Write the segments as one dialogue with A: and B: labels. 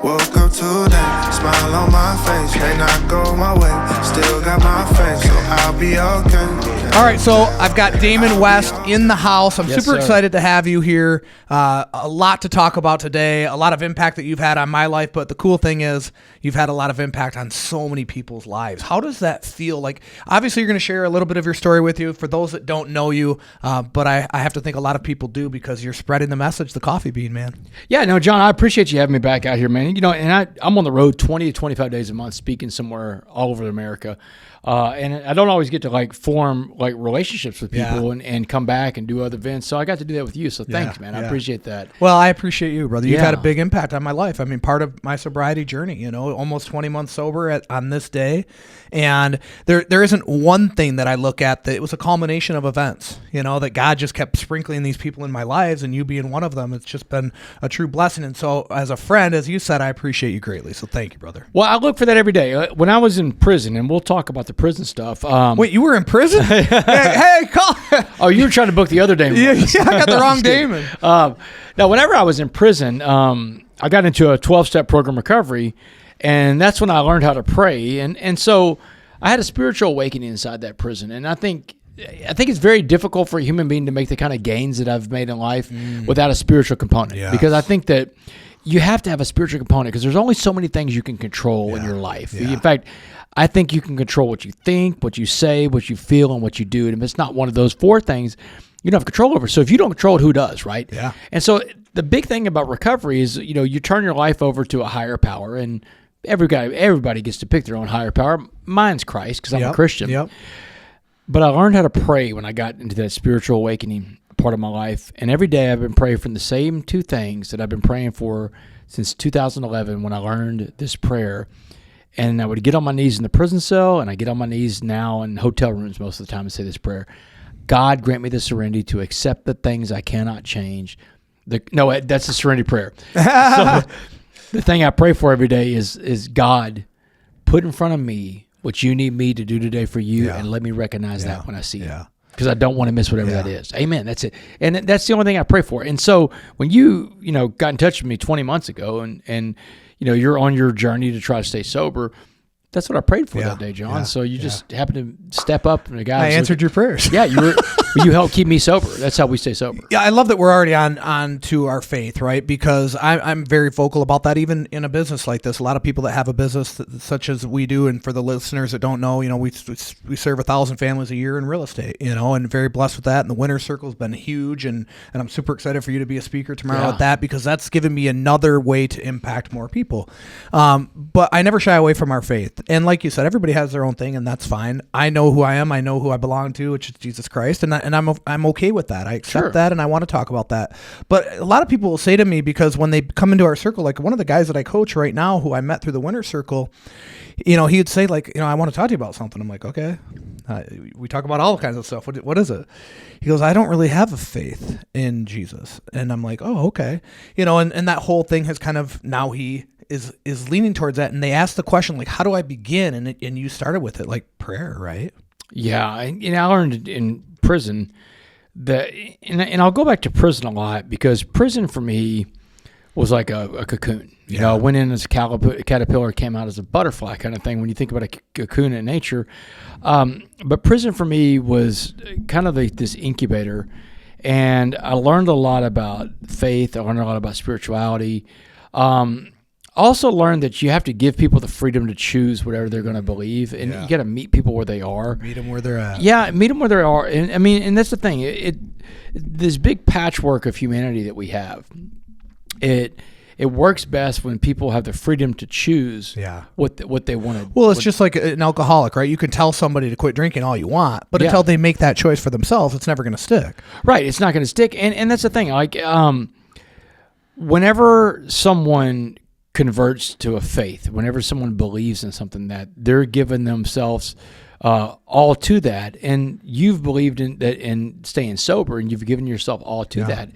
A: Woke up today, smile on my face. May not go my way, still got my faith, so I'll be okay.
B: All right, so I've got Damon West in the house. I'm super excited to have you here. A lot to talk about today, a lot of impact that you've had on my life, but the cool thing is you've had a lot of impact on so many people's lives. How does that feel? Like, obviously, you're going to share a little bit of your story with you for those that don't know you, but I have to think a lot of people do because you're spreading the message, the coffee bean, man.
C: Yeah, no, John, I appreciate you having me back out here, man. You know, and I'm on the road 20 to 25 days a month speaking somewhere all over America. And I don't always get to like form like relationships with people and come back and do other events. So I got to do that with you. So thanks, man. I appreciate that.
B: Well, I appreciate you, brother. You've had a big impact on my life. I mean, part of my sobriety journey, you know, almost 20 months sober on this day. And there isn't one thing that I look at that it was a culmination of events, you know, that God just kept sprinkling these people in my lives and you being one of them. It's just been a true blessing. And so as a friend, as you said, I appreciate you greatly. So thank you, brother.
C: Well, I look for that every day. When I was in prison, and we'll talk about the prison stuff.
B: Wait, you were in prison? hey, call.
C: Oh, you were trying to book the other Damon.
B: Yeah, I got the wrong Damon.
C: Now, whenever I was in prison, I got into a 12-step program recovery, and that's when I learned how to pray. And so I had a spiritual awakening inside that prison. And I think it's very difficult for a human being to make the kind of gains that I've made in life without a spiritual component. Yes. Because I think that you have to have a spiritual component because there's only so many things you can control in your life. Yeah. In fact, I think you can control what you think, what you say, what you feel, and what you do. And if it's not one of those four things, you don't have control over. So if you don't control it, who does, right?
B: Yeah.
C: And so the big thing about recovery is, you know, you turn your life over to a higher power, and everybody gets to pick their own higher power. Mine's Christ because I'm a Christian.
B: Yep.
C: But I learned how to pray when I got into that spiritual awakening part of my life. And every day I've been praying for the same two things that I've been praying for since 2011 when I learned this prayer. And I would get on my knees in the prison cell, and I get on my knees now in hotel rooms most of the time and say this prayer. God, grant me the serenity to accept the things I cannot change. That's the serenity prayer. So the thing I pray for every day is God, put in front of me what you need me to do today for you, and let me recognize that when I see it. Because I don't want to miss whatever that is. Amen. That's it. And that's the only thing I pray for. And so when you got in touch with me 20 months ago and you're on your journey to try to stay sober, that's what I prayed for that day, John. So you just happened to step up, and the guy
B: answered your prayers.
C: Yeah, you helped keep me sober. That's how we stay sober.
B: Yeah, I love that we're already on to our faith, right? Because I'm very vocal about that, even in a business like this. A lot of people that have a business such as we do, and for the listeners that don't know, we serve 1,000 families a year in real estate, and very blessed with that. And the Winner Circle has been huge, and I'm super excited for you to be a speaker tomorrow at that, because that's given me another way to impact more people. But I never shy away from our faith. And like you said, everybody has their own thing, and that's fine. I know who I am. I know who I belong to, which is Jesus Christ, and I'm okay with that. I accept that, and I want to talk about that. But a lot of people will say to me, because when they come into our circle, like one of the guys that I coach right now, who I met through the Winner Circle, he would say like, I want to talk to you about something. I'm like, okay. We talk about all kinds of stuff. What is it? He goes, I don't really have a faith in Jesus, and I'm like, oh, okay. And that whole thing has kind of now he is leaning towards that, and they ask the question like, how do I begin? And you started with it like prayer, right?
C: Yeah, and I learned in prison that, and I'll go back to prison a lot, because prison for me was like a cocoon. I went in as a caterpillar, came out as a butterfly kind of thing when you think about a cocoon in nature. But prison for me was kind of this incubator, and I learned a lot about faith. I learned a lot about spirituality. Also learned that you have to give people the freedom to choose whatever they're going to believe, and you got to meet people where they are.
B: Meet them where they're at.
C: Yeah, meet them where they are. And I mean, and that's the thing. This big patchwork of humanity that we have, it works best when people have the freedom to choose what they want to.
B: Well, it's just like an alcoholic, right? You can tell somebody to quit drinking all you want, but until they make that choice for themselves, it's never going to stick.
C: Right, it's not going to stick, and that's the thing. Like, whenever someone converts to a faith, whenever someone believes in something, that they're giving themselves all to that, and you've believed in that and staying sober, and you've given yourself all to that.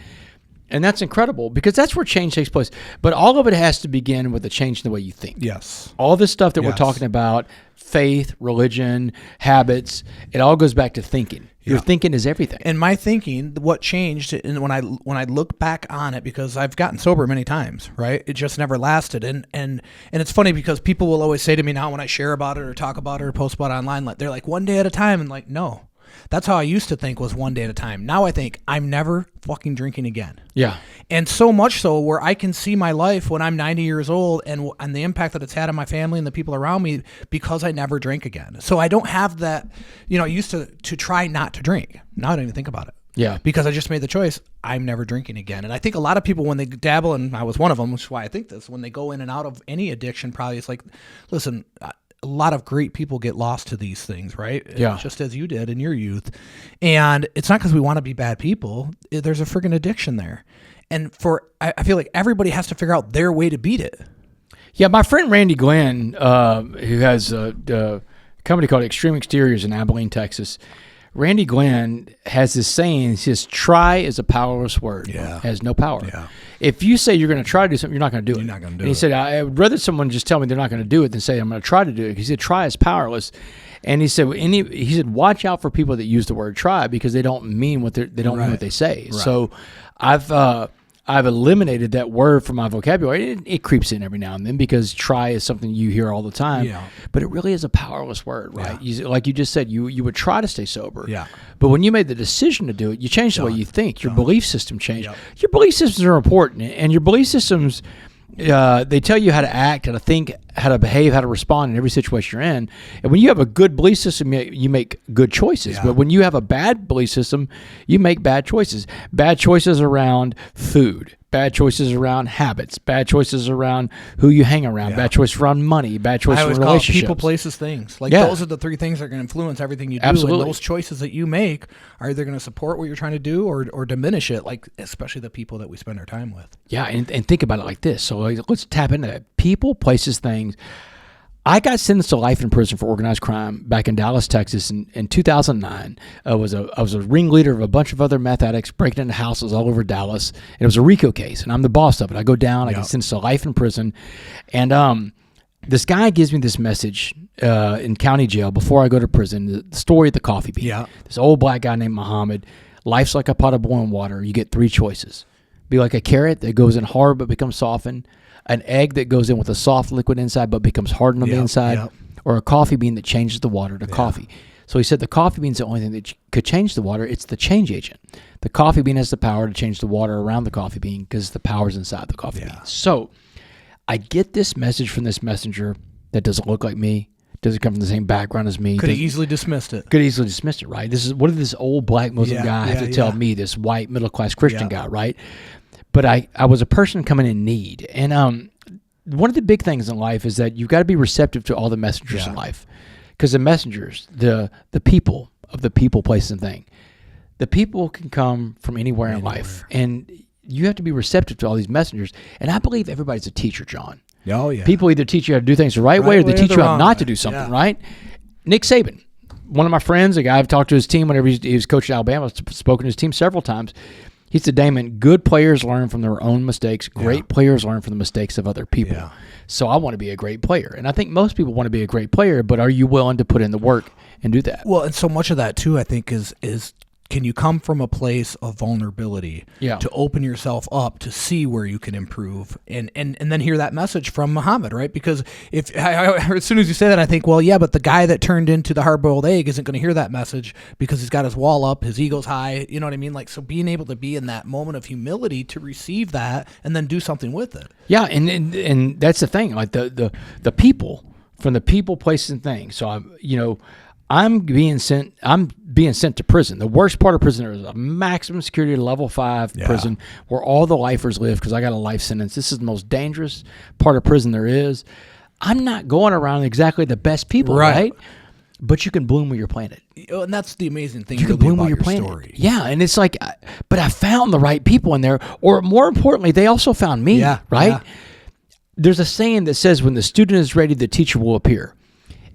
C: And that's incredible, because that's where change takes place. But all of it has to begin with a change in the way you think.
B: Yes.
C: All this stuff that we're talking about, faith, religion, habits, it all goes back to thinking. Your thinking is everything.
B: And my thinking, what changed, and when I look back on it, because I've gotten sober many times, right? It just never lasted. And it's funny because people will always say to me now when I share about it or talk about it or post about it online, like they're like, one day at a time, and like, no. That's how I used to think, was one day at a time. Now I think I'm never fucking drinking again.
C: Yeah.
B: And so much so where I can see my life when I'm 90 years old and the impact that it's had on my family and the people around me because I never drink again. So I don't have that, I used to try not to drink. Now I don't even think about it.
C: Yeah.
B: Because I just made the choice, I'm never drinking again. And I think a lot of people, when they dabble, and I was one of them, which is why I think this, when they go in and out of any addiction, probably it's like, listen, a lot of great people get lost to these things, right?
C: Yeah.
B: Just as you did in your youth. And it's not because we want to be bad people. There's a friggin' addiction there. And I feel like everybody has to figure out their way to beat it.
C: Yeah, my friend Randy Glenn, who has a company called Extreme Exteriors in Abilene, Texas, Randy Glenn has this saying, he says, try is a powerless word.
B: Yeah.
C: It has no power.
B: Yeah.
C: If you say you're going to try to do something, you're not going to do it.
B: You're not going to do
C: and
B: it.
C: He said, I would rather someone just tell me they're not going to do it than say I'm going to try to do it. He said, try is powerless. And he said, watch out for people that use the word try because they don't mean what they don't mean what they say.
B: Right.
C: So I've eliminated that word from my vocabulary. It creeps in every now and then because try is something you hear all the time.
B: Yeah.
C: But it really is a powerless word, right?
B: Yeah.
C: Like you just said, you would try to stay sober.
B: Yeah.
C: But when you made the decision to do it, you changed the way you think. Your belief system changed.
B: Yep.
C: Your belief systems are important. And your belief systems, they tell you how to act, how to think, how to behave, how to respond in every situation you're in. And when you have a good belief system, you make good choices.
B: Yeah.
C: But when you have a bad belief system, you make bad choices. Bad choices around food, bad choices around habits, bad choices around who you hang around, bad choices around money, bad choices
B: I always
C: around
B: call it
C: relationships.
B: people, places, things. Like
C: Yeah.
B: those are the three things that are going to influence everything you do.
C: Absolutely.
B: And those choices that you make are either going to support what you're trying to do or diminish it, like especially the people that we spend our time with.
C: Yeah, and think about it like this. So let's tap into that. People, places, things. I got sentenced to life in prison for organized crime back in Dallas, Texas in 2009. I was a ringleader of a bunch of other meth addicts breaking into houses all over Dallas. And it was a RICO case, and I'm the boss of it. I go down, I get sentenced to life in prison. And this guy gives me this message in county jail before I go to prison, the story of the coffee bean.
B: Yeah.
C: This old black guy named Muhammad. Life's like a pot of boiling water. You get three choices. Be like a carrot that goes in hard but becomes softened, an egg that goes in with a soft liquid inside but becomes hardened on the inside, or a coffee bean that changes the water to coffee. So he said the coffee bean's the only thing that could change the water. It's the change agent. The coffee bean has the power to change the water around the coffee bean because the power's inside the coffee bean. So I get this message from this messenger that doesn't look like me, doesn't come from the same background as me.
B: Could have easily dismissed it.
C: Could easily dismissed it, right? What did this old black Muslim guy have to tell me, this white middle-class Christian guy, right? But I was a person coming in need. And one of the big things in life is that you've got to be receptive to all the messengers in life. Because the messengers, the people of the people, place, and thing, the people can come from anywhere in life. And you have to be receptive to all these messengers. And I believe everybody's a teacher, John.
B: Oh, yeah.
C: People either teach you how to do things the right way or they teach you how not to do something, right? Nick Saban, one of my friends, a guy I've talked to his team whenever he was coaching Alabama, I've spoken to his team several times. He said, Damon, good players learn from their own mistakes. Great players learn from the mistakes of other people. Yeah. So I want to be a great player. And I think most people want to be a great player, but are you willing to put in the work and do that?
B: Well, and so much of that, too, I think, is can you come from a place of vulnerability to open yourself up to see where you can improve and then hear that message from Muhammad, right? Because as soon as you say that, I think, well, yeah, but the guy that turned into the hard-boiled egg isn't going to hear that message because he's got his wall up, his ego's high, you know what I mean? Like, so being able to be in that moment of humility to receive that and then do something with it.
C: Yeah, and that's the thing, like the people, from the people, places, and things. So I'm being sent to prison. The worst part of prison is a maximum security level 5 prison where all the lifers live because I got a life sentence. This is the most dangerous part of prison there is. I'm not going around exactly the best people, right? But you can bloom where you're planted.
B: And that's the amazing thing.
C: You can bloom where you're planted.
B: Story.
C: Yeah, and it's like, but I found the right people in there, or more importantly, they also found me, right? Yeah. There's a saying that says, when the student is ready, the teacher will appear.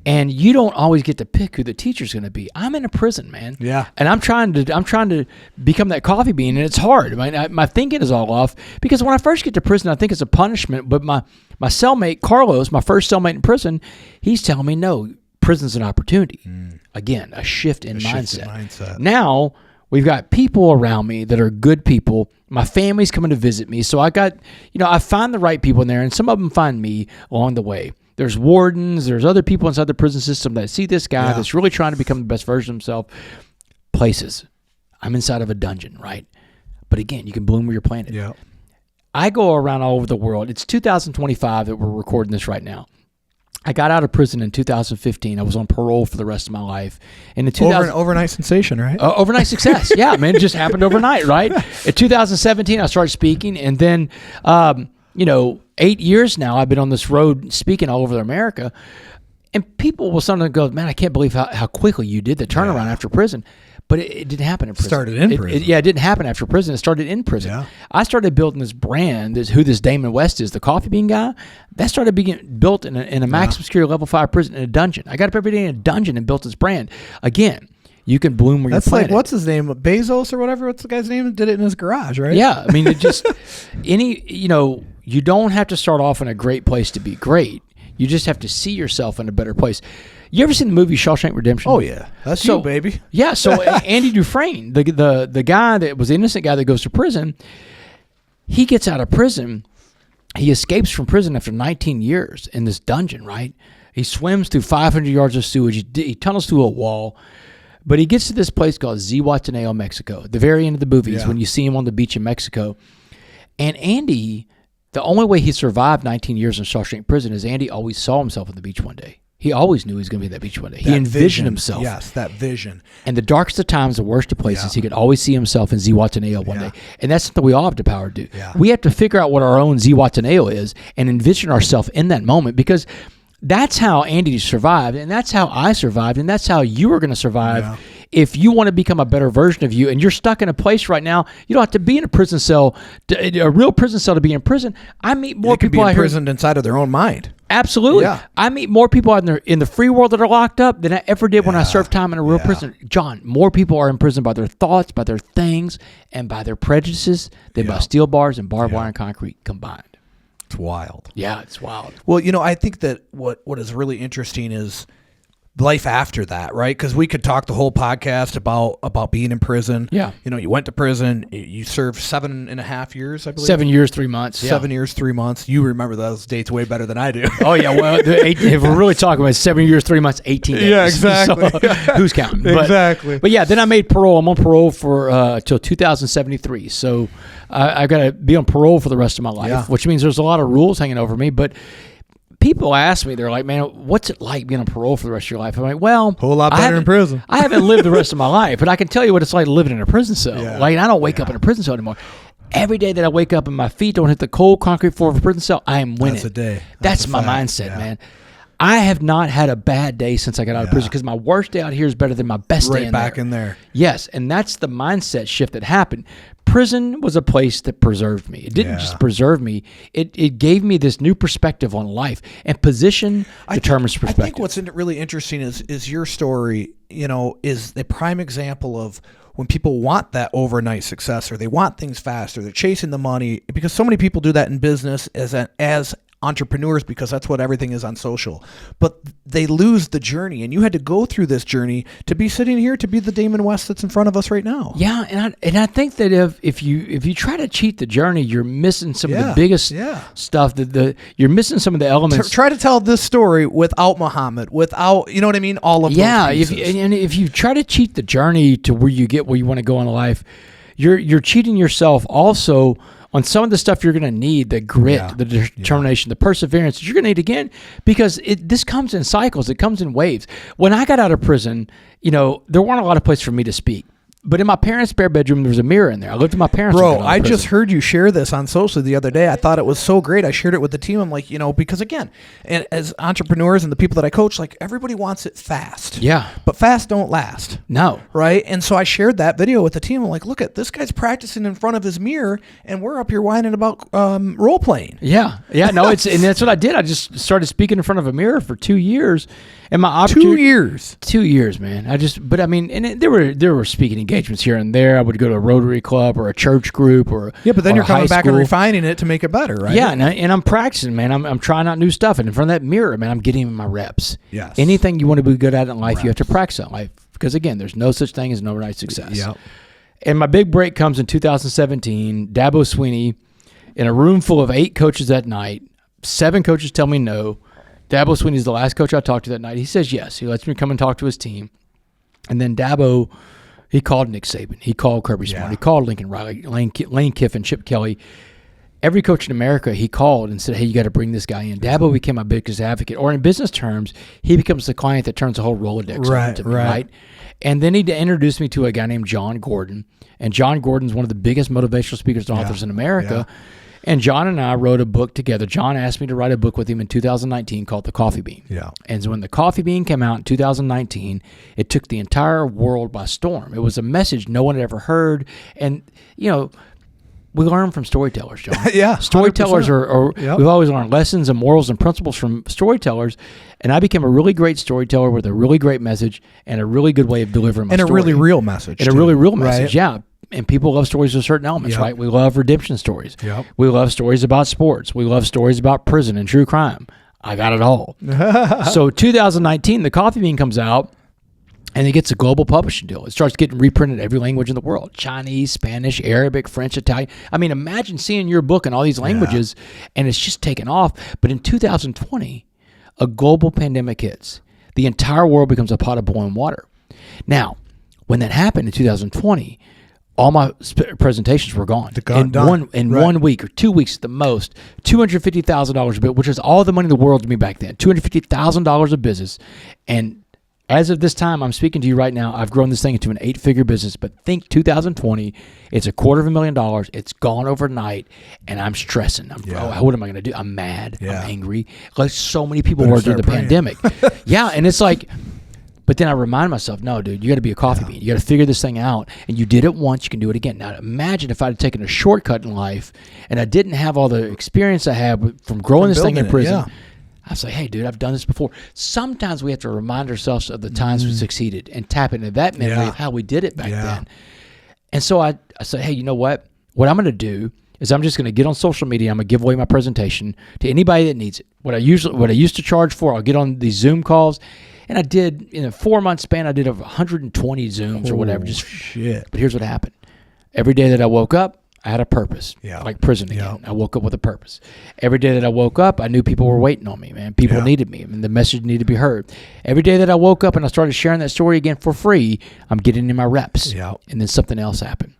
C: And you don't always get to pick who the teacher's going to be. I'm in a prison, man. Yeah. And I'm trying to become that coffee bean, and it's hard. I mean, my thinking is all off because when I first get to prison, I think it's a punishment. But my cellmate Carlos, my first cellmate in prison, he's telling me, no, prison's an opportunity. Again, a shift in mindset.
B: mindset.
C: Now we've got people around me that are good people. My family's coming to visit me. So I got, I find the right people in there, and some of them find me along the way. There's wardens. There's other people inside the prison system that see this guy that's really trying to become the best version of himself. Places. I'm inside of a dungeon, right? But again, you can bloom where you're planted.
B: Yeah.
C: I go around all over the world. It's 2025 that we're recording this right now. I got out of prison in 2015. I was on parole for the rest of my life. And in
B: Overnight sensation, right?
C: Overnight success. Yeah, man, it just happened overnight, right? In 2017, I started speaking, and then, 8 years now, I've been on this road speaking all over America, and people will sometimes go, man, I can't believe how quickly you did the turnaround after prison. But it didn't happen in prison.
B: Started in prison.
C: It didn't happen after prison. It started in prison.
B: Yeah.
C: I started building this brand, who this Damon West is, the coffee bean guy. That started being built in a maximum security level 5 prison in a dungeon. I got up every day in a dungeon and built this brand. Again, you can bloom where you're planted.
B: That's like, what's his name? Bezos or whatever? What's the guy's name? Did it in his garage, right?
C: Yeah. I mean, it just, you don't have to start off in a great place to be great. You just have to see yourself in a better place. You ever seen the movie Shawshank Redemption?
B: Oh, yeah. That's you, baby.
C: Yeah, so Andy Dufresne, the guy that was the innocent guy that goes to prison, he gets out of prison. He escapes from prison after 19 years in this dungeon, right? He swims through 500 yards of sewage. He tunnels through a wall. But he gets to this place called Zihuatanejo, Mexico. At the very end of the movie is when you see him on the beach in Mexico. And Andy, the only way he survived 19 years in Shawshank prison is Andy always saw himself on the beach one day. He always knew he was going to be at that beach one day. He envisioned himself.
B: Yes, that vision.
C: And the darkest of times, the worst of places, he could always see himself in Zihuatanejo one day. And that's something we all have the power to do.
B: Yeah.
C: We have to figure out what our own Zihuatanejo is and envision ourselves in that moment, because that's how Andy survived, and that's how I survived, and that's how you are going to survive. Yeah. If you want to become a better version of you, and you're stuck in a place right now, you don't have to be in a prison cell, a real prison cell to be in prison. I meet more people
B: be imprisoned inside of their own mind.
C: Absolutely. Yeah. I meet more people in the free world that are locked up than I ever did when I served time in a real prison. John, more people are in prison by their thoughts, by their things, and by their prejudices than by steel bars and barbed wire and concrete combined.
B: It's wild.
C: Yeah, it's wild.
B: Well, I think that what is really interesting is life after that, right? Because we could talk the whole podcast about being in prison.
C: Yeah.
B: You went to prison. You served 7.5 years, I believe.
C: 7 years, 3 months.
B: 7 years, 3 months. You remember those dates way better than I do.
C: Oh, yeah. Well, if we're really talking about 7 years, 3 months, 18 days.
B: Yeah, exactly.
C: So, who's counting?
B: Exactly.
C: But yeah, then I made parole. I'm on parole for till 2073. So I got to be on parole for the rest of my life, which means there's a lot of rules hanging over me. But people ask me, they're like, man, what's it like being on parole for the rest of your life? I'm like, well,
B: whole lot better in prison.
C: I haven't lived the rest of my life, but I can tell you what it's like living in a prison cell.
B: Yeah.
C: Like, I don't wake up in a prison cell anymore. Every day that I wake up and my feet don't hit the cold concrete floor of a prison cell, I am winning.
B: That's a day.
C: That's my mindset, man. I have not had a bad day since I got out of prison, because my worst day out here is better than my best day in there.
B: Right back in there.
C: Yes, and that's the mindset shift that happened. Prison was a place that preserved me. It didn't just preserve me. It gave me this new perspective on life, and position determines perspective.
B: I think what's really interesting is your story, is the prime example of when people want that overnight success, or they want things fast, or they're chasing the money, because so many people do that in business as entrepreneurs, because that's what everything is on social, but they lose the journey. And you had to go through this journey to be sitting here, to be the Damon West that's in front of us right now.
C: Yeah, and I think that if you try to cheat the journey, you're missing some of the biggest stuff. You're missing some of the elements.
B: Try to tell this story without Muhammad, without what I mean, all of those pieces.
C: If you try to cheat the journey to where you get where you want to go in life, you're cheating yourself also on some of the stuff you're going to need, the grit, the determination, the perseverance that you're going to need again, because this comes in cycles. It comes in waves. When I got out of prison, there weren't a lot of places for me to speak. But in my parents' spare bedroom, there was a mirror in there. I lived with my parents.
B: Bro, I just heard you share this on social the other day. I thought it was so great. I shared it with the team. I'm like, because again, and as entrepreneurs and the people that I coach, like, everybody wants it fast.
C: Yeah.
B: But fast don't last.
C: No.
B: Right? And so I shared that video with the team. I'm like, look at this guy's practicing in front of his mirror, and we're up here whining about role playing.
C: Yeah. Yeah. No, and that's what I did. I just started speaking in front of a mirror for 2 years. And my opportunity,
B: 2 years.
C: 2 years, man. There were speaking engagements engagements here and there. I would go to a Rotary Club or a church group or
B: but then
C: or
B: you're
C: a
B: coming
C: high
B: back and
C: school.
B: refining it to make it better, right?
C: Yeah, and I'm practicing, man. I'm trying out new stuff, and in front of that mirror, man, I'm getting my reps.
B: Yes.
C: Anything you want to be good at in life, you have to practice in life, because again, there's no such thing as an overnight success.
B: Yep.
C: And my big break comes in 2017. Dabo Sweeney, in a room full of 8 coaches that night, 7 coaches tell me no. Dabo Sweeney's the last coach I talked to that night. He says yes. He lets me come and talk to his team. And then Dabo, he called Nick Saban. He called Kirby Smart. He called Lincoln Riley, Lane Kiffin, Chip Kelly. Every coach in America he called and said, hey, you got to bring this guy in. Dabo became my biggest advocate. Or in business terms, he becomes the client that turns the whole Rolodex over to me, right? And then he introduced me to a guy named John Gordon. And John Gordon's one of the biggest motivational speakers and authors in America. Yeah. And John and I wrote a book together. John asked me to write a book with him in 2019 called The Coffee Bean. Yeah. And so when The Coffee Bean came out in 2019, it took the entire world by storm. It was a message no one had ever heard. And, you know, we learn from storytellers, John. Yeah. Storytellers are we've always learned lessons and morals and principles from storytellers. And I became a really great storyteller with a really great message and a really good way of delivering my story.
B: And a really real message.
C: And a really real message, yeah. And people love stories of certain elements, right? We love redemption stories. Yep. We love stories about sports. We love stories about prison and true crime. I got it all. So 2019, The Coffee Bean comes out, and it gets a global publishing deal. It starts getting reprinted in every language in the world. Chinese, Spanish, Arabic, French, Italian. I mean, imagine seeing your book in all these languages, and it's just taken off. But in 2020, a global pandemic hits. The entire world becomes a pot of boiling water. Now, when that happened in 2020, all my presentations were gone. In 1 week or 2 weeks at the most. $250,000 a bit, which is all the money in the world to me back then. $250,000 of business. And as of this time, I'm speaking to you right now, I've grown this thing into an 8-figure business. But think 2020, it's $250,000. It's gone overnight, and I'm stressing. What am I going to do? I'm mad. I'm angry. Like so many people were through the pandemic. And it's like... But then I remind myself, no, dude, you got to be a coffee bean. You got to figure this thing out. And you did it once, you can do it again. Now, imagine if I had taken a shortcut in life and I didn't have all the experience I had from growing this thing in prison. I was like, hey, dude, I've done this before. Sometimes we have to remind ourselves of the times we succeeded and tap into that memory of how we did it back then. And so I said, hey, you know what? What I'm going to do is I'm just going to get on social media. I'm going to give away my presentation to anybody that needs it. What I used to charge for, I'll get on these Zoom calls. And I did, in a 4-month span, I did over 120 Zooms or whatever. But here's what happened. Every day that I woke up, I had a purpose. Like prison again. I woke up with a purpose. Every day that I woke up, I knew people were waiting on me, man. People needed me, and the message needed to be heard. Every day that I woke up and I started sharing that story again for free, I'm getting in my reps. And then something else happened.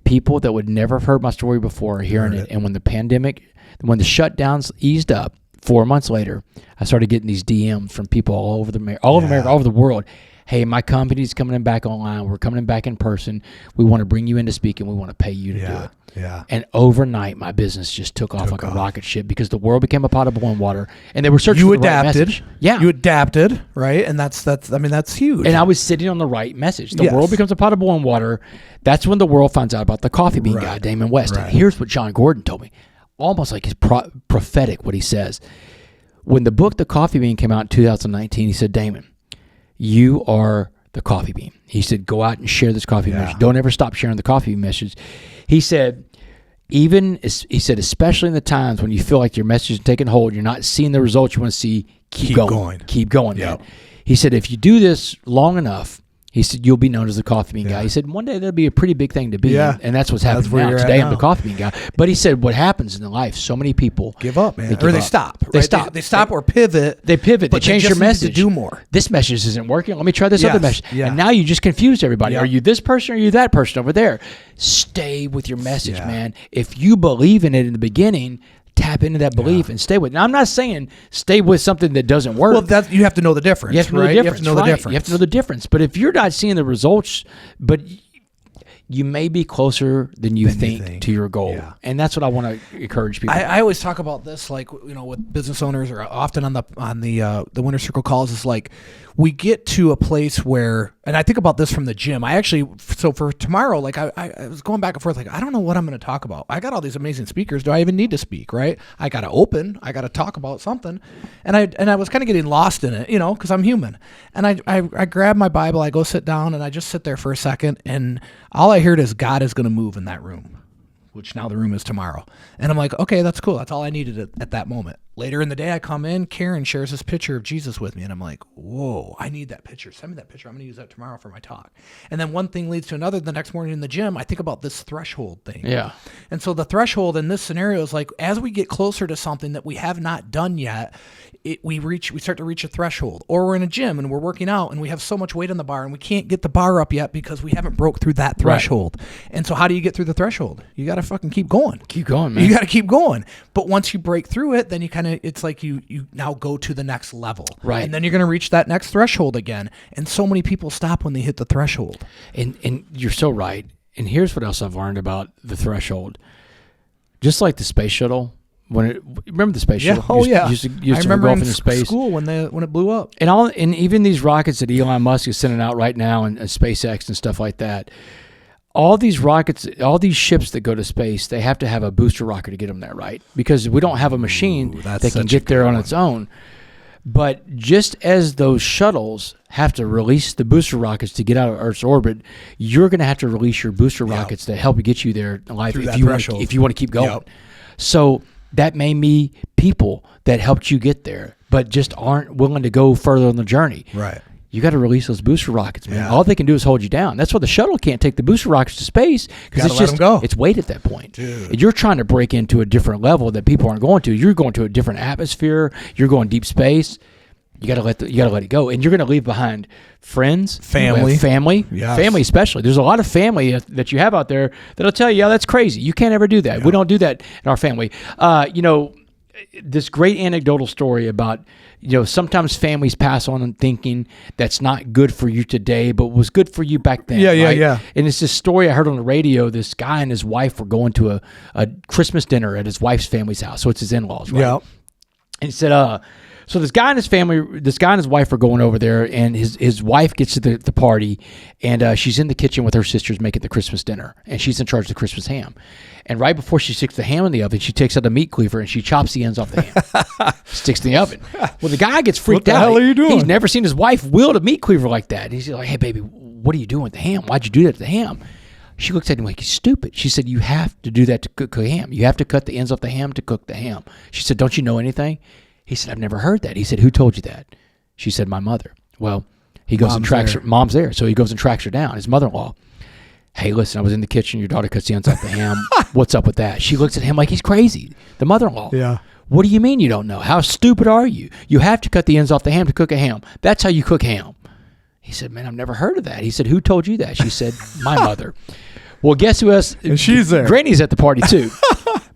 C: People that would never have heard my story before are hearing it. And when the shutdowns eased up, 4 months later, I started getting these DMs from people all over America, all over the world. Hey, my company's coming back online. We're coming back in person. We want to bring you in to speak, and we want to pay you to do it. And overnight, my business just took off like a rocket ship because the world became a pot of boiling water, and they were searching for the right message. You
B: adapted, right? And that's huge.
C: And I was sitting on the right message. The world becomes a pot of boiling water. That's when the world finds out about the coffee bean guy, Damon West. And here's what John Gordon told me. Almost like his prophetic, what he says. When the book The Coffee Bean came out in 2019, he said, Damon, you are the coffee bean. He said, go out and share this coffee message. Don't ever stop sharing the coffee message. He said, especially in the times when you feel like your message is taking hold, you're not seeing the results you want to see, keep going. Keep going, man. He said, if you do this long enough, he said, you'll be known as the coffee bean guy. He said, one day that'll be a pretty big thing to be. And that's what's happening now. Today, I'm the coffee bean guy. But he said, what happens in life, so many people
B: give up, man.
C: They
B: stop.
C: Right? They
B: stop or pivot.
C: They pivot. They change their message.
B: To do more.
C: This message isn't working. Let me try this other message. And now you just confused everybody. Are you this person or are you that person over there? Stay with your message, man. If you believe in it in the beginning, tap into that belief and stay with it. Now, I'm not saying stay with something that doesn't work.
B: Well, you have to know the difference.
C: You have to know the difference. You have to know the difference. But if you're not seeing the results, but you may be closer than you think to your goal.
B: Yeah.
C: And that's what I want to encourage people.
B: I always talk about this, like, with business owners, or often on the Winter Circle calls, is like, we get to a place where, and I think about this from the gym. So for tomorrow, like I was going back and forth, like, I don't know what I'm going to talk about. I got all these amazing speakers. Do I even need to speak? Right? I got to I got to talk about something. And I was kind of getting lost in it, because I'm human. And I grab my Bible, I go sit down, and I just sit there for a second, and all I heard is God is going to move in that room, which now the room is tomorrow. And I'm like, okay, that's cool. That's all I needed at that moment. Later in the day, I come in, Karen shares this picture of Jesus with me, and I'm like, whoa, I need that picture. Send me that picture. I'm going to use that tomorrow for my talk. And then one thing leads to another. The next morning in the gym, I think about this threshold thing.
C: Yeah.
B: And so the threshold in this scenario is like, as we get closer to something that we have not done yet, we start to reach a threshold. Or we're in a gym and we're working out and we have so much weight on the bar and we can't get the bar up yet because we haven't broke through that threshold. Right. And so how do you get through the threshold? You got to fucking keep going.
C: Keep going, man.
B: You got to keep going. But once you break through it, then you kind of, it's like you now go to the next level.
C: Right.
B: And then you're going to reach that next threshold again. And so many people stop when they hit the threshold.
C: And you're so right. And here's what else I've learned about the threshold. Just like the space shuttle, remember the space shuttle?
B: Oh, yeah.
C: Used to
B: I remember
C: go
B: in
C: off into space.
B: School when it blew up.
C: And even these rockets that Elon Musk is sending out right now, and SpaceX and stuff like that, all these rockets, all these ships that go to space, they have to have a booster rocket to get them there, right? Because we don't have a machine that can get there on its own. But just as those shuttles have to release the booster rockets to get out of Earth's orbit, you're going to have to release your booster rockets to help get you there in life if you want to keep going. Yep. So that may be people that helped you get there, but just aren't willing to go further on the journey.
B: Right.
C: You got to release those booster rockets, man.
B: Yeah.
C: All they can do is hold you down. That's why the shuttle can't take the booster rockets to space, because it's weight at that point.
B: Dude.
C: And you're trying to break into a different level that people aren't going to. You're going to a different atmosphere. You're going deep space. You got to let it go, and you're going to leave behind friends, family,
B: yes.
C: family especially. There's a lot of family that you have out there that'll tell you, "Yeah, that's crazy. You can't ever do that. Yeah. We don't do that in our family." This great anecdotal story about, sometimes families pass on thinking that's not good for you today, but was good for you back then.
B: Yeah.
C: And it's this story I heard on the radio. This guy and his wife were going to a Christmas dinner at his wife's family's house. So it's his in-laws, right?
B: Yeah.
C: And he said, so this guy and his wife are going over there, and his wife gets to the party, and she's in the kitchen with her sisters making the Christmas dinner, and she's in charge of the Christmas ham. And right before she sticks the ham in the oven, she takes out a meat cleaver and she chops the ends off the ham, sticks in the oven. Well, the guy gets freaked out.
B: What the hell are you doing?
C: He's never seen his wife wield a meat cleaver like that. And he's like, "Hey, baby, what are you doing with the ham? Why'd you do that to the ham?" She looks at him like he's stupid. She said, "You have to do that to cook ham. You have to cut the ends off the ham to cook the ham." She said, "Don't you know anything?" He said, "I've never heard that." He said, "Who told you that?" She said, "My mother." Well, he goes and tracks her. Mom's there. So he goes and tracks her down, his mother-in-law. "Hey, listen, I was in the kitchen. Your daughter cuts the ends off the ham. What's up with that?" She looks at him like he's crazy, the mother-in-law.
B: Yeah.
C: "What do you mean you don't know? How stupid are you? You have to cut the ends off the ham to cook a ham. That's how you cook ham." He said, "Man, I've never heard of that." He said, "Who told you that?" She said, "My mother." Well, guess who else?
B: And she's there.
C: Granny's at the party, too.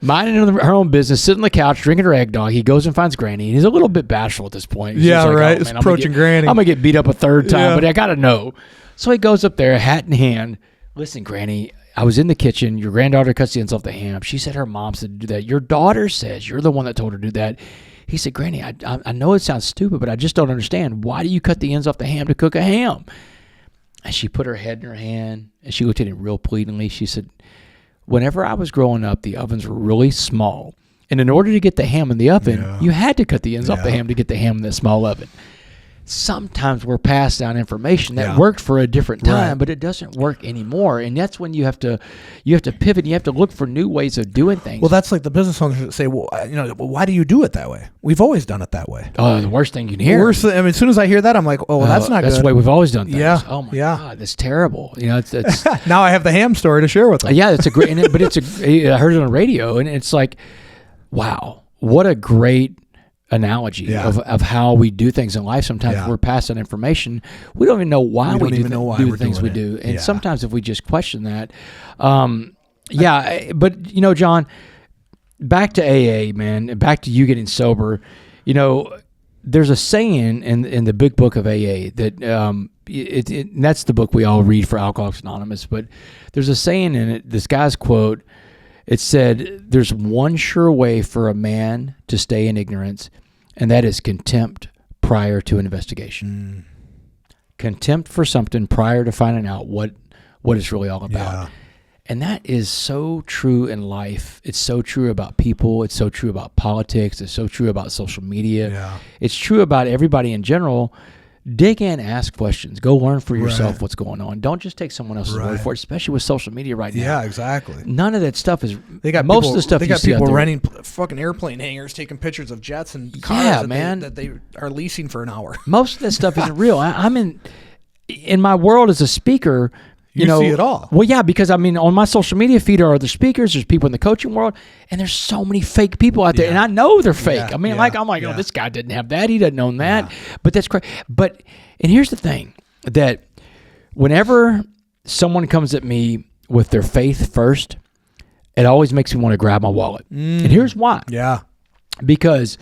C: Minding her own business, sitting on the couch, drinking her eggnog. He goes and finds Granny, and he's a little bit bashful at this point. He's
B: Yeah,
C: like,
B: right.
C: "Oh,
B: It's
C: man,
B: approaching Granny.
C: I'm going to get beat up a third time,
B: Yeah.
C: but I got to know." So he goes up there, hat in hand. "Listen, Granny, I was in the kitchen. Your granddaughter cuts the ends off the ham. She said her mom said to do that. Your daughter says you're the one that told her to do that." He said, "Granny, I know it sounds stupid, but I just don't understand. Why do you cut the ends off the ham to cook a ham?" And she put her head in her hand, and she looked at him real pleadingly. She said, "Whenever I was growing up, the ovens were really small. And in order to get the ham in the oven, you had to cut the ends off the ham to get the ham in that small oven." Sometimes we're passed down information that worked for a different time, but it doesn't work anymore. And that's when you have to pivot. And you have to look for new ways of doing things.
B: Well, that's like the business owners that say, "Well, why do you do it that way? We've always done it that way."
C: Oh, the worst thing you can hear.
B: As soon as I hear that, I'm like, "Oh, well, that's not good."
C: That's the way we've always done things.
B: Yeah.
C: Oh my God, that's terrible. It's
B: Now I have the ham story to share with them.
C: yeah, it's a great. I heard it on the radio, and it's like, wow, what a great analogy of how we do things in life. Sometimes we're passing information. We don't even know why we do the things we do. And sometimes if we just question that, but John, back to AA, man, back to you getting sober, there's a saying in the big book of AA that and that's the book we all read for Alcoholics Anonymous, but there's a saying in it, this guy's quote, it said, there's one sure way for a man to stay in ignorance, and that is contempt prior to an investigation. Contempt for something prior to finding out what it's really all about.
B: Yeah.
C: And that is so true in life. It's so true about people. It's so true about politics. It's so true about social media.
B: Yeah.
C: It's true about everybody in general. Dig in, ask questions. Go learn for yourself what's going on. Don't just take someone else's word for it, especially with social media right now.
B: Yeah, exactly.
C: None of that stuff is.
B: They got
C: most
B: people,
C: of the stuff
B: they
C: you
B: got
C: see out
B: people
C: there.
B: renting fucking airplane hangars, taking pictures of jets and cars that they are leasing for an hour.
C: Most of that stuff isn't real. I'm in my world as a speaker. You know,
B: see it all.
C: Well, yeah, because I mean, on my social media feed are other speakers. There's people in the coaching world, and there's so many fake people out there, and I know they're fake.
B: Yeah,
C: I mean, I'm like, oh, this guy didn't have that. He doesn't own that.
B: Yeah.
C: But that's crazy. And here's the thing, that whenever someone comes at me with their faith first, it always makes me want to grab my wallet. And here's why.
B: Yeah.
C: Because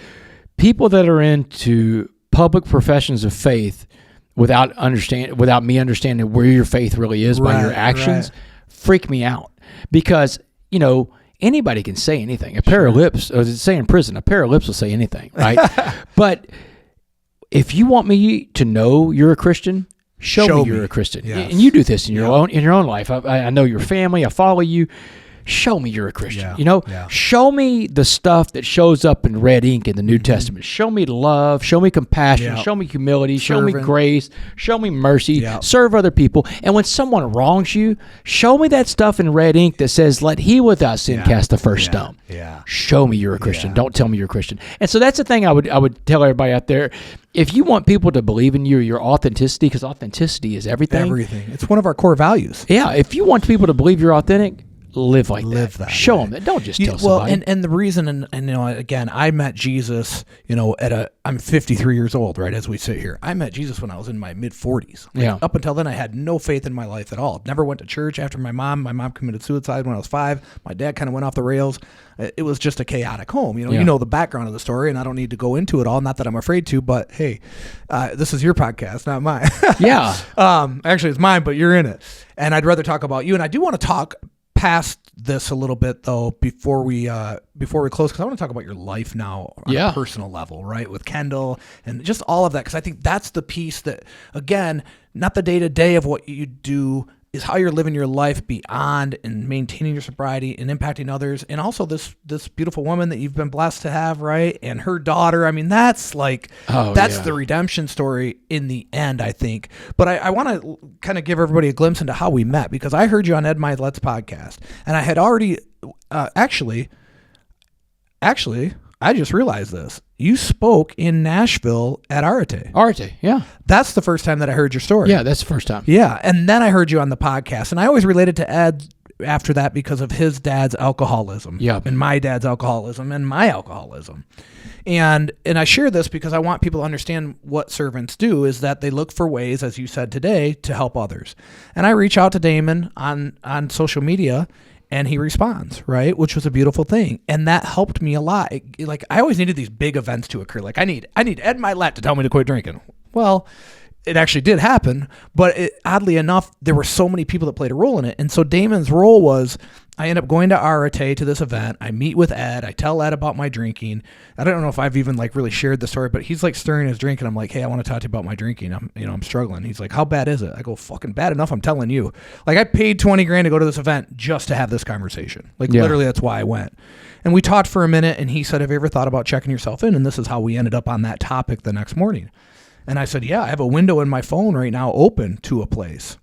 C: people that are into public professions of faith without me understanding where your faith really is by your actions, freak me out. Because, you know, anybody can say anything. A pair of lips, as they say in prison, a pair of lips will say anything, right? But if you want me to know you're a Christian, show me you're a Christian.
B: Yes.
C: And you do this in your own life. I know your family. I follow you. Show me you're a Christian. Show me the stuff that shows up in red ink in the New Testament. Show me love. Show me compassion. Show me humility. Show me grace. Show me mercy. Serve other people. And when someone wrongs you, show me that stuff in red ink that says, let he without sin cast the first stone. Show me you're a Christian. Don't tell me you're a Christian. And so that's the thing I would tell everybody out there. If you want people to believe in you, your authenticity, because authenticity is everything.
B: Everything. It's one of our core values.
C: Yeah. If you want people to believe you're authentic, live like that. Show them that. Don't just tell somebody.
B: Well, and the reason, and you know, again, I met Jesus, you know, I'm 53 years old, right, as we sit here. I met Jesus when I was in my mid-40s. Up until then, I had no faith in my life at all. Never went to church after my mom. My mom committed suicide when I was 5. My dad kind of went off the rails. It was just a chaotic home. You know, you know the background of the story, and I don't need to go into it all. Not that I'm afraid to, but hey, this is your podcast, not mine. Actually, it's mine, but you're in it. And I'd rather talk about you. And I do want to talk past this a little bit though before we close, because I want to talk about your life now on a personal level, right, with Kendall and just all of that, because I think that's the piece that, again, not the day-to-day of what you do, is how you're living your life beyond and maintaining your sobriety and impacting others, and also this beautiful woman that you've been blessed to have, right, and her daughter. I mean, that's like the redemption story in the end, I think. But I want to kind of give everybody a glimpse into how we met, because I heard you on Ed Milet's podcast, and I had already actually I just realized this. You spoke in Nashville at Arete.
C: Arete, yeah.
B: That's the first time that I heard your story.
C: Yeah, that's the first time.
B: Yeah, and then I heard you on the podcast, and I always related to Ed after that because of his dad's alcoholism.
C: Yeah.
B: And my dad's alcoholism and my alcoholism. And I share this because I want people to understand what servants do, is that they look for ways, as you said today, to help others. And I reach out to Damon on social media, and he responds, right? Which was a beautiful thing. And that helped me a lot. Like, I always needed these big events to occur. Like, I need Ed Milet to tell me to quit drinking. Well, it actually did happen, but oddly enough, there were so many people that played a role in it. And so Damon's role was, I end up going to Arete to this event. I meet with Ed. I tell Ed about my drinking. I don't know if I've even like really shared the story, but he's like stirring his drink, and I'm like, hey, I want to talk to you about my drinking. I'm struggling. He's like, how bad is it? I go, fucking bad enough, I'm telling you. Like, I paid $20,000 to go to this event just to have this conversation. Like, literally, that's why I went. And we talked for a minute, and he said, have you ever thought about checking yourself in? And this is how we ended up on that topic the next morning. And I said, yeah, I have a window in my phone right now open to a place.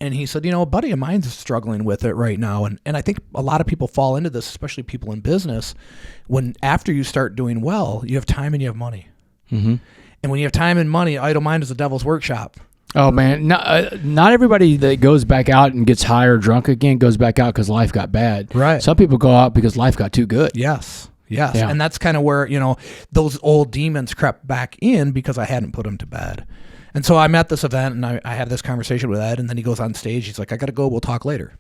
B: And he said, you know, a buddy of mine's struggling with it right now. And I think a lot of people fall into this, especially people in business, when after you start doing well, you have time and you have money. Mm-hmm. And when you have time and money, idle mind is the devil's workshop.
C: Oh, man. Not everybody that goes back out and gets high or drunk again goes back out because life got bad.
B: Right.
C: Some people go out because life got too good.
B: Yes. Yeah. And that's kind of where, you know, those old demons crept back in because I hadn't put them to bed. And so I'm at this event, and I had this conversation with Ed, and then he goes on stage. He's like, I got to go. We'll talk later.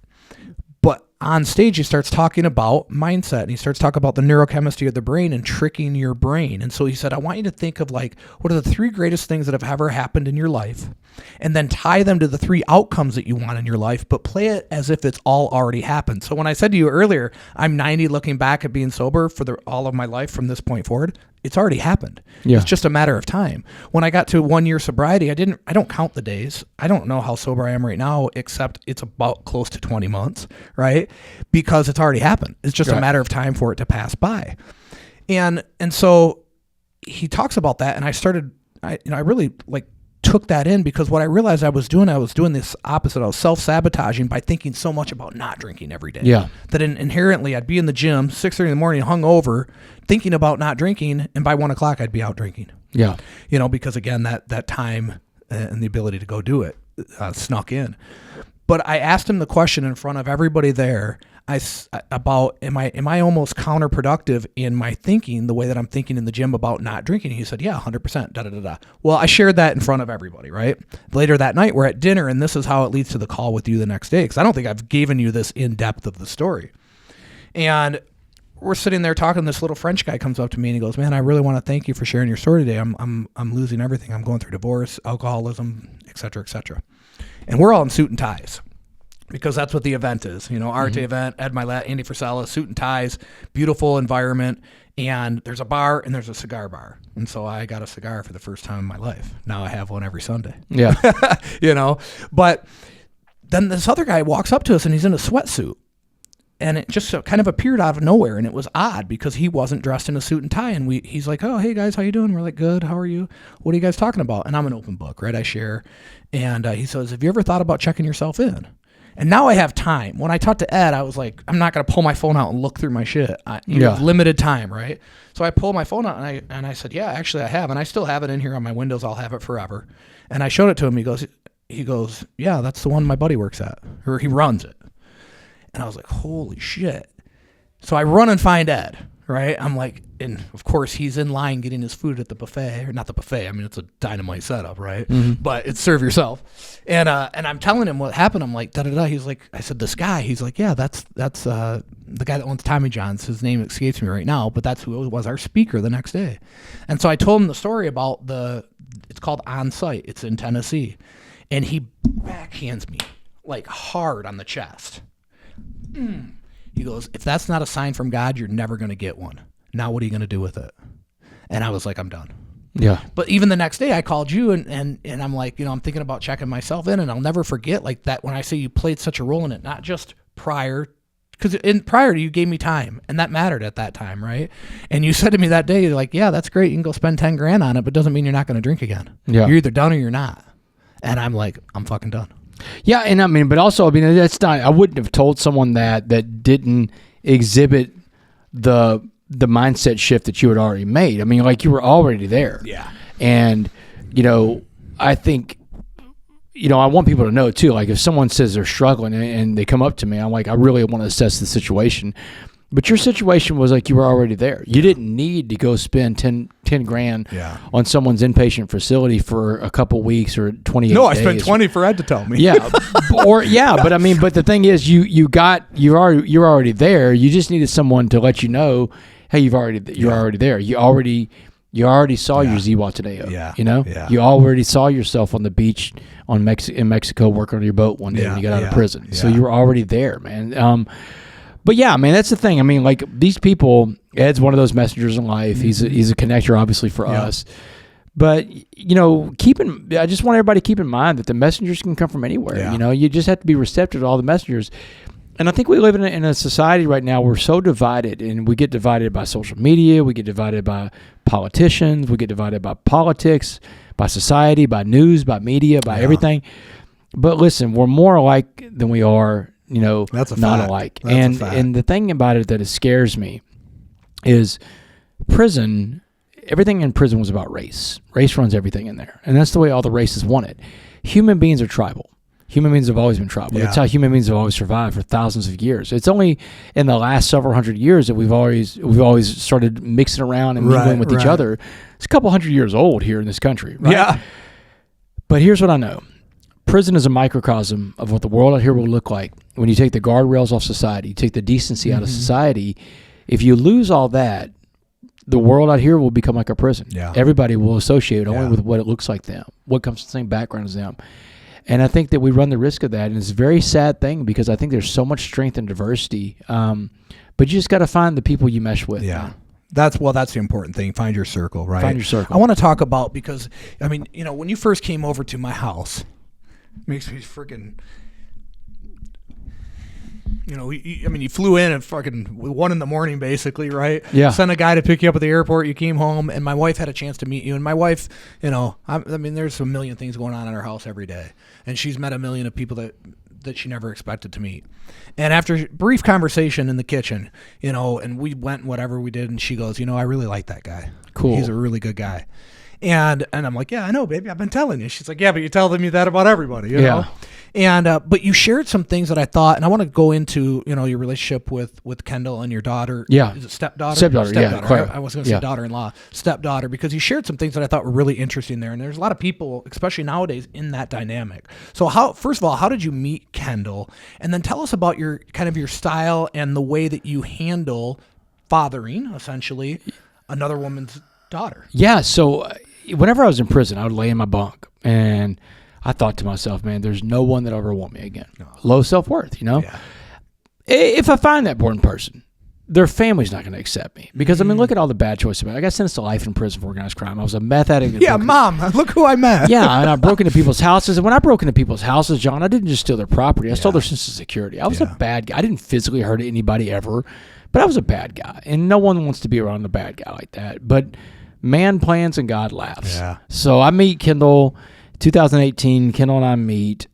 B: But on stage, he starts talking about mindset, and he starts talking about the neurochemistry of the brain and tricking your brain. And so he said, I want you to think of like, what are the 3 greatest things that have ever happened in your life, and then tie them to the 3 outcomes that you want in your life, but play it as if it's all already happened. So when I said to you earlier, I'm 90 looking back at being sober for all of my life from this point forward, it's already happened.
C: Yeah.
B: It's just a matter of time. When I got to 1 year sobriety, I don't count the days. I don't know how sober I am right now, except it's about close to 20 months, right? Because it's already happened. It's just a matter of time for it to pass by. And so he talks about that, and I really like took that in, because what I realized I was doing this opposite. I was self-sabotaging by thinking so much about not drinking every day.
C: Yeah.
B: That inherently I'd be in the gym 6:30 in the morning, hungover, thinking about not drinking, and by 1 o'clock I'd be out drinking.
C: Yeah.
B: Because again, that time and the ability to go do it snuck in. But I asked him the question in front of everybody there, about am I almost counterproductive in my thinking, the way that I'm thinking in the gym about not drinking? He said, yeah, 100%. Da da da da. Well, I shared that in front of everybody, right? Later that night, we're at dinner, and this is how it leads to the call with you the next day, because I don't think I've given you this in depth of the story. And we're sitting there talking. This little French guy comes up to me and he goes, "Man, I really want to thank you for sharing your story today. I'm losing everything. I'm going through divorce, alcoholism, et cetera, et cetera." And we're all in suit and ties, because that's what the event is. Arte event, Ed Milet, Andy Frisella, suit and ties, beautiful environment, and there's a bar and there's a cigar bar. And so I got a cigar for the first time in my life. Now I have one every Sunday.
C: Yeah.
B: But then this other guy walks up to us, and he's in a sweatsuit. And it just kind of appeared out of nowhere, and it was odd because he wasn't dressed in a suit and tie. And he's like, "Oh, hey guys, how you doing?" We're like, "Good. How are you? What are you guys talking about?" And I'm an open book, right? I share. And he says, "Have you ever thought about checking yourself in?" And now I have time. When I talked to Ed, I was like, I'm not going to pull my phone out and look through my shit. Limited time, right? So I pulled my phone out, and I said, "Yeah, actually I have. And I still have it in here on my Windows. I'll have it forever." And I showed it to him. He goes, "Yeah, that's the one my buddy works at, or he runs it." And I was like, holy shit. So I run and find Ed, right? I'm like, and of course he's in line getting his food at the buffet, or not the buffet. I mean, it's a dynamite setup, right? Mm-hmm. But it's serve yourself. And I'm telling him what happened. I'm like, da da da. He's like, I said, "This guy." He's like, "Yeah, that's the guy that owns Tommy John's. His name escapes me right now, but that's who was our speaker the next day." And so I told him the story about it's called On Site. It's in Tennessee. And he backhands me like hard on the chest. He goes, "If that's not a sign from God, you're never going to get one. Now what are you going to do with it?" And I was like, "I'm done."
C: Yeah.
B: But even the next day I called you, and I'm like, I'm thinking about checking myself in, and I'll never forget like that when I say you played such a role in it, not just prior, because prior to you gave me time, and that mattered at that time, right? And you said to me that day, you're like, "Yeah, that's great. You can go spend 10 grand on it, but it doesn't mean you're not going to drink again.
C: Yeah.
B: You're either done or you're not." And I'm like, I'm fucking done.
C: Yeah, and but also, that's not. I wouldn't have told someone that didn't exhibit the mindset shift that you had already made. I mean, like, you were already there.
B: Yeah.
C: And I think, I want people to know too. Like, if someone says they're struggling and they come up to me, I'm like, I really want to assess the situation. But your situation was like you were already there. You didn't need to go spend 10 grand on someone's inpatient facility for a couple weeks or 28 days.
B: No, I spent 20 for Ed to tell me.
C: Yeah. But the thing is, you're already there. You just needed someone to let you know, hey, you're already there. You already saw your Zihuatanejo.
B: Yeah.
C: Yeah. You already saw yourself on the beach in Mexico working on your boat one day when you got out of prison. Yeah. So you were already there, man. But yeah, man, that's the thing. I mean, like, these people, Ed's one of those messengers in life. Mm-hmm. He's a connector, obviously, for us. But, I just want everybody to keep in mind that the messengers can come from anywhere. Yeah. You just have to be receptive to all the messengers. And I think we live in a society right now, we're so divided, and we get divided by social media, we get divided by politicians, we get divided by politics, by society, by news, by media, by everything. But listen, we're more alike than we are
B: that's a
C: not
B: fact.
C: alike.
B: That's a fact.
C: And the thing about it that scares me is prison. Everything in prison was about race. Race runs everything in there, and that's the way all the races want it. Human beings are tribal. Human beings have always been tribal. That's how human beings have always survived for thousands of years. It's only in the last several hundred years that we've always started mixing around and mingling with each other. It's a couple hundred years old here in this country, right?
B: Yeah.
C: But here's what I know. prison is a microcosm of what the world out here will look like when you take the guardrails off society, you take the decency out of society. If you lose all that, the world out here will become like a prison.
B: Yeah.
C: Everybody will associate only with what it looks like them, what comes from the same background as them. And I think that we run the risk of that, and it's a very sad thing because I think there's so much strength and diversity. But you just got to find the people you mesh with.
B: Yeah. That's the important thing. Find your circle, right?
C: Find your circle.
B: I want to talk about, because, I mean, when you first came over to my house, it makes me freaking, you flew in at fucking 1 a.m, basically, right?
C: Yeah.
B: Sent a guy to pick you up at the airport. You came home, and my wife had a chance to meet you. And my wife, there's a million things going on in our house every day. And she's met a million of people that she never expected to meet. And after a brief conversation in the kitchen, and we went whatever we did, and she goes, I really like that guy.
C: Cool.
B: He's a really good guy. And I'm like, yeah, I know, baby. I've been telling you. She's like, yeah, but you're telling me that about everybody, you know? And but you shared some things that I thought, and I want to go into, your relationship with Kendall and your daughter.
C: Yeah.
B: Is it stepdaughter?
C: Stepdaughter, yeah.
B: I was going to say daughter-in-law. Stepdaughter, because you shared some things that I thought were really interesting there. And there's a lot of people, especially nowadays, in that dynamic. So first of all, how did you meet Kendall? And then tell us about your style and the way that you handle fathering, essentially, another woman's daughter.
C: Yeah, so whenever I was in prison, I would lay in my bunk, and I thought to myself, man, there's no one that'll ever want me again. No. Low self-worth, Yeah. If I find that important person, their family's not going to accept me. Because, look at all the bad choices. I got sentenced to life in prison for organized crime. I was a meth addict.
B: Yeah, Mom, look who I met.
C: Yeah, and I broke into people's houses. And when I broke into people's houses, John, I didn't just steal their property. I stole their sense of security. I was a bad guy. I didn't physically hurt anybody ever, but I was a bad guy. And no one wants to be around a bad guy like that. But man plans and God laughs. Yeah. So I meet Kendall, 2018. Kendall and I meet.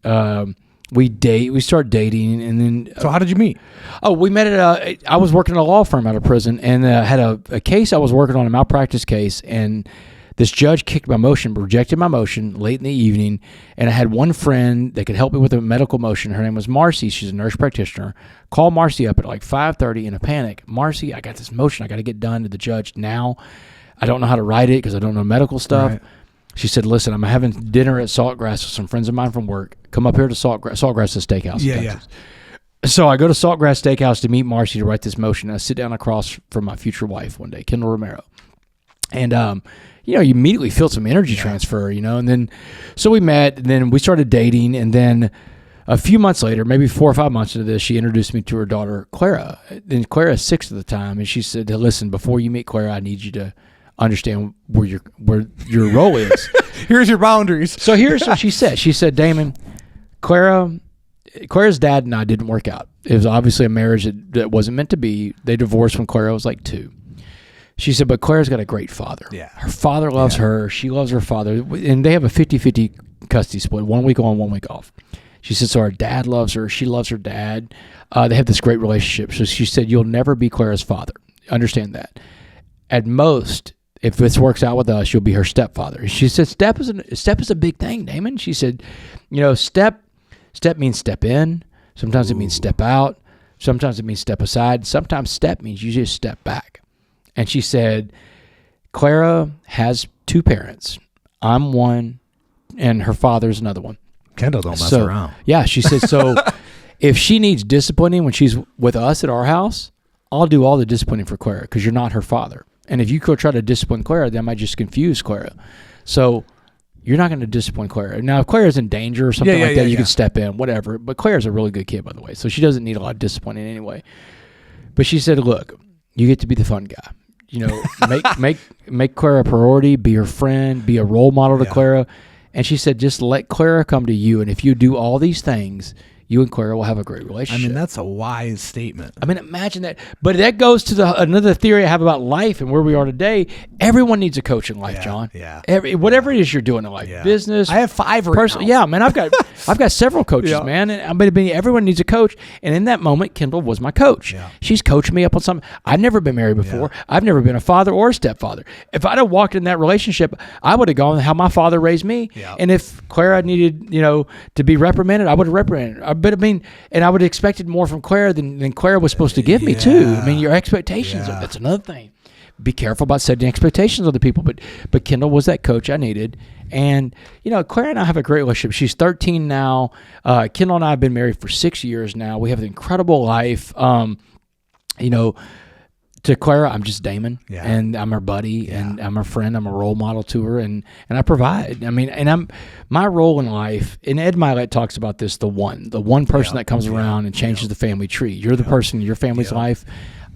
C: We start dating, and then.
B: So how did you meet?
C: Oh, we met at I was working at a law firm out of prison, and had a case I was working on, a malpractice case, and this judge kicked my motion, rejected my motion late in the evening, and I had one friend that could help me with a medical motion. Her name was Marcy. She's a nurse practitioner. Call Marcy up at like 5:30 in a panic. Marcy, I got this motion I got to get done to the judge now. I don't know how to write it because I don't know medical stuff. Right. She said, listen, I'm having dinner at Saltgrass with some friends of mine from work. Come up here to Saltgrass Steakhouse in Texas. Yeah. So I go to Saltgrass Steakhouse to meet Marcy to write this motion. I sit down across from my future wife one day, Kendall Romero. And, you immediately feel some energy transfer, and then, so we met, and then we started dating, and then a few months later, maybe 4 or 5 months into this, she introduced me to her daughter, Clara. And Clara is 6 at the time, and she said, listen, before you meet Clara, I need you to understand where your role is.
B: Here's your boundaries.
C: So here's what she said. She said, Damon, Clara's dad and I didn't work out. It was obviously a marriage that wasn't meant to be. They divorced when Clara was like 2. She said, but Clara's got a great father. Yeah. Her father loves her. She loves her father. And they have a 50-50 custody split, 1 week on, 1 week off. She said, so her dad loves her. She loves her dad. They have this great relationship. So she said, you'll never be Clara's father. Understand that. At most, if this works out with us, you'll be her stepfather. She said, step is a big thing, Damon. She said, step means step in. Sometimes it means step out. Sometimes it means step aside. Sometimes step means you just step back. And she said, Clara has 2 parents. I'm one, and her father's another one.
B: Kendall don't mess around.
C: Yeah, she said, so if she needs disciplining when she's with us at our house, I'll do all the disciplining for Clara because you're not her father. And if you go try to discipline Clara, that might just confuse Clara. So you're not going to discipline Clara. Now, if Clara's in danger or something like that, you can step in, whatever. But Clara's a really good kid, by the way, so she doesn't need a lot of disciplining anyway. But she said, look, you get to be the fun guy. Make Clara a priority, be her friend, be a role model to Clara. And she said, just let Clara come to you. And if you do all these things, you and Clara will have a great relationship.
B: That's a wise statement.
C: Imagine that. But that goes to another theory I have about life and where we are today. Everyone needs a coach in life, John. Yeah. Whatever it is you're doing in life, business.
B: I have 5 right now.
C: Yeah, man. I've got several coaches, man. And everyone needs a coach. And in that moment, Kendall was my coach. Yeah. She's coached me up on something. I've never been married before. Yeah. I've never been a father or a stepfather. If I'd have walked in that relationship, I would have gone how my father raised me. Yeah. And if Clara needed, to be reprimanded, I would have reprimanded her. But and I would have expected more from Clara than Clara was supposed to give me too. Your expectations, that's another thing. be careful about setting expectations of the people. But Kendall was that coach I needed. And, Claire and I have a great relationship. She's 13 now. Kendall and I have been married for 6 years now. We have an incredible life. To Clara, I'm just Damon, and I'm her buddy, and I'm her friend. I'm a role model to her, and I provide. I mean, and my role in life. And Ed Milet talks about this: the one person that comes around and changes the family tree. You're the person in your family's life.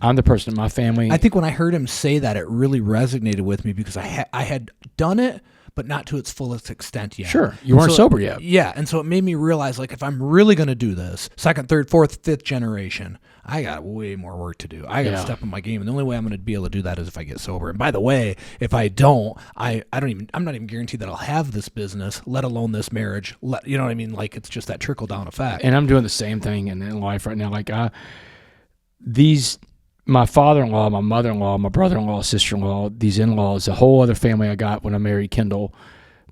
C: I'm the person in my family.
B: I think when I heard him say that, it really resonated with me because I had done it, but not to its fullest extent yet.
C: Sure, you weren't sober yet.
B: Yeah, and so it made me realize, like, if I'm really going to do this, second, third, fourth, fifth generation, I got way more work to do. I got to step in my game, and the only way I'm going to be able to do that is if I get sober. And by the way, if I don't, I'm not even guaranteed that I'll have this business, let alone this marriage. You know what I mean? Like, it's just that trickle down effect.
C: And I'm doing the same thing in life right now. Like my father-in-law, my mother-in-law, my brother-in-law, sister-in-law, these in-laws, a whole other family I got when I married Kendall,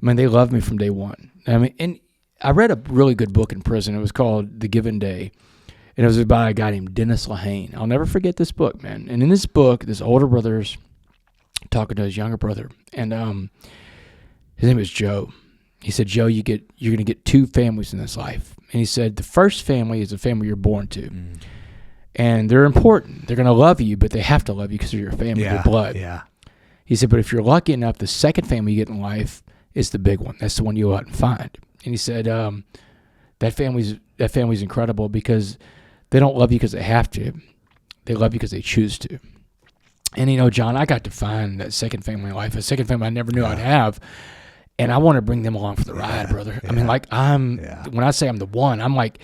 C: man, they loved me from day one. I mean, and I read a really good book in prison. It was called The Given Day, and it was by a guy named Dennis Lehane. I'll never forget this book, man. And in this book, this older brother's talking to his younger brother, and his name was Joe. He said, Joe, you're going to get two families in this life. And he said, the first family is the family you're born to. Mm. And they're important. They're going to love you, but they have to love you because of your family, your blood. Yeah. He said, but if you're lucky enough, the second family you get in life is the big one. That's the one you go out and find. And he said, that family's incredible because they don't love you because they have to. They love you because they choose to. And, John, I got to find that second family in life, a second family I never knew I'd have. And I want to bring them along for the ride, brother. Yeah. I mean, like when I say I'm the one, I'm like,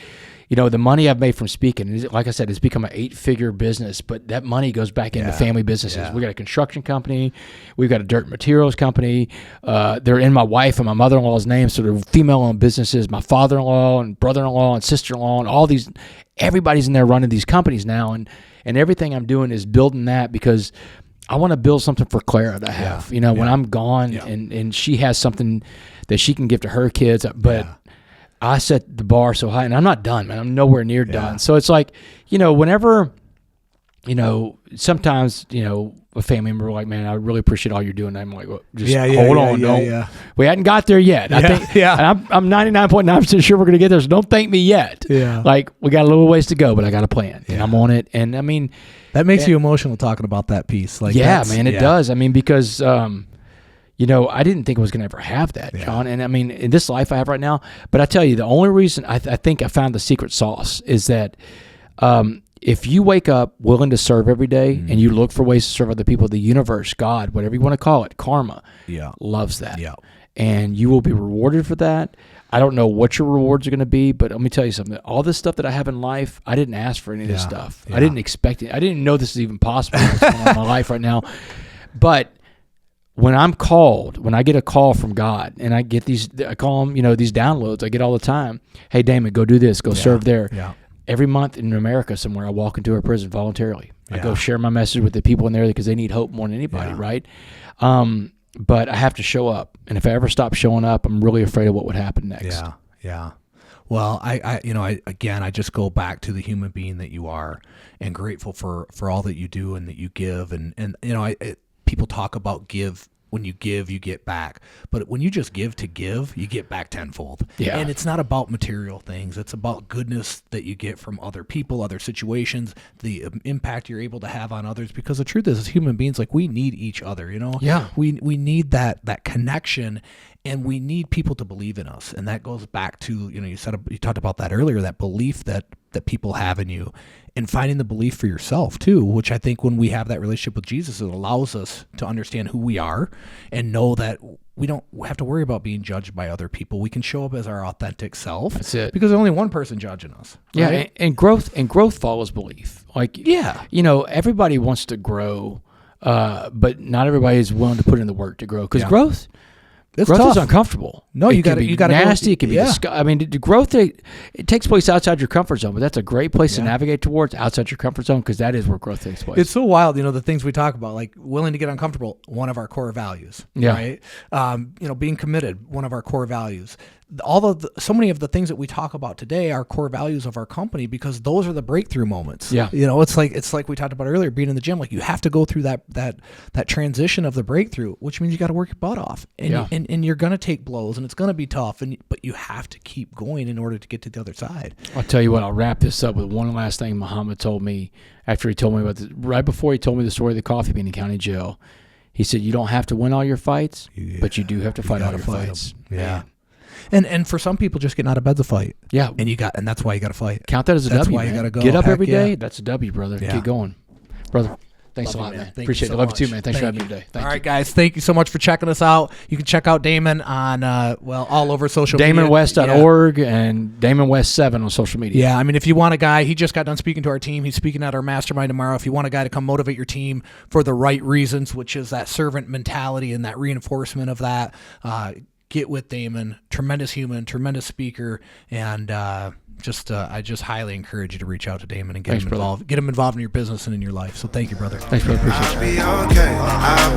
C: the money I've made from speaking, like I said, it's become an 8-figure business, but that money goes back into family businesses. Yeah. We got a construction company. We've got a dirt materials company. They're in my wife and my mother-in-law's name, so they're female-owned businesses. My father-in-law and brother-in-law and sister-in-law and all these, everybody's in there running these companies now. And everything I'm doing is building that because I want to build something for Clara to have, when I'm gone and she has something that she can give to her kids. But I set the bar so high, and I'm not done, man. I'm nowhere near done. So it's like, whenever, sometimes, a family member like, man, I really appreciate all you're doing. I'm like, well, just hold on. We hadn't got there yet. I think, and I'm 99.9% sure we're going to get there. So don't thank me yet. Yeah. Like, we got a little ways to go, but I got a plan, and I'm on it. And I mean,
B: that makes you emotional talking about that piece. Like,
C: man, it does. I mean, because, I didn't think I was going to ever have that, John. And I mean, in this life I have right now, but I tell you, the only reason I think I found the secret sauce is that if you wake up willing to serve every day and you look for ways to serve other people, the universe, God, whatever you want to call it, karma, loves that. Yeah. And you will be rewarded for that. I don't know what your rewards are going to be, but let me tell you something. All this stuff that I have in life, I didn't ask for any of this stuff. Yeah. I didn't expect it. I didn't know this is even possible what's going on in my life right now. But when I'm called, when I get a call from God, and I get I call them, these downloads I get all the time. Hey, Damon, go do this. Go serve there. Yeah. Every month in America somewhere, I walk into a prison voluntarily. I go share my message with the people in there because they need hope more than anybody, right? But I have to show up. And if I ever stop showing up, I'm really afraid of what would happen next.
B: Yeah. Well, I just go back to the human being that you are and grateful for all that you do and that you give. And people talk about give. When you give, you get back. But when you just give to give, you get back tenfold. Yeah. And it's not about material things. It's about goodness that you get from other people, other situations, the impact you're able to have on others. Because the truth is, as human beings, like, we need each other, Yeah. We need that connection, and we need people to believe in us. And that goes back to, you talked about that earlier, that belief that people have in you, and finding the belief for yourself too, which I think when we have that relationship with Jesus, it allows us to understand who we are and know that we don't have to worry about being judged by other people. We can show up as our authentic self. That's it. Because there's only one person judging us. Right?
C: Yeah. And growth follows belief. Like, everybody wants to grow, but not everybody is willing to put in the work to grow. Because growth is uncomfortable. No, you got to nasty. It can be disgusting. I mean, the growth it takes place outside your comfort zone, but that's a great place to navigate towards, outside your comfort zone, because that is where growth takes place.
B: It's so wild, the things we talk about, like willing to get uncomfortable, one of our core values. Yeah. Right. Being committed, one of our core values. so many of the things that we talk about today are core values of our company, because those are the breakthrough moments.
C: Yeah.
B: It's like we talked about earlier, being in the gym. Like, you have to go through that transition of the breakthrough, which means you got to work your butt off, and you're going to take blows, and it's going to be tough, but you have to keep going in order to get to the other side.
C: I'll tell you what, I'll wrap this up with one last thing Muhammad told me after he told me about this, right before he told me the story of the coffee bean in county jail. He said, you don't have to win all your fights, but you do have to fight all your fights.
B: Yeah. And for some people, just getting out of bed's a fight.
C: Yeah.
B: And that's why you got to fight.
C: Count that as a
B: that's
C: W,
B: why
C: man.
B: You got to go.
C: Get up
B: Heck
C: every day.
B: yeah.
C: That's a W, brother.
B: Yeah.
C: Keep going. Brother, thanks a lot, man. Appreciate it. Love you too, man. Thanks for having me today. Thank you.
B: All right, guys. Thank you so much for checking us out. You can check out Damon on, all over social media.
C: DamonWest.org and Damon West 7 on social media.
B: Yeah, I mean, if you want a guy, he just got done speaking to our team. He's speaking at our mastermind tomorrow. If you want a guy to come motivate your team for the right reasons, which is that servant mentality and that reinforcement of that, get with Damon. Tremendous human, tremendous speaker, and I just highly encourage you to reach out to Damon and get him involved in your business and in your life. So thank you, brother.
C: Thanks, brother. Appreciate you.
A: I'll be okay.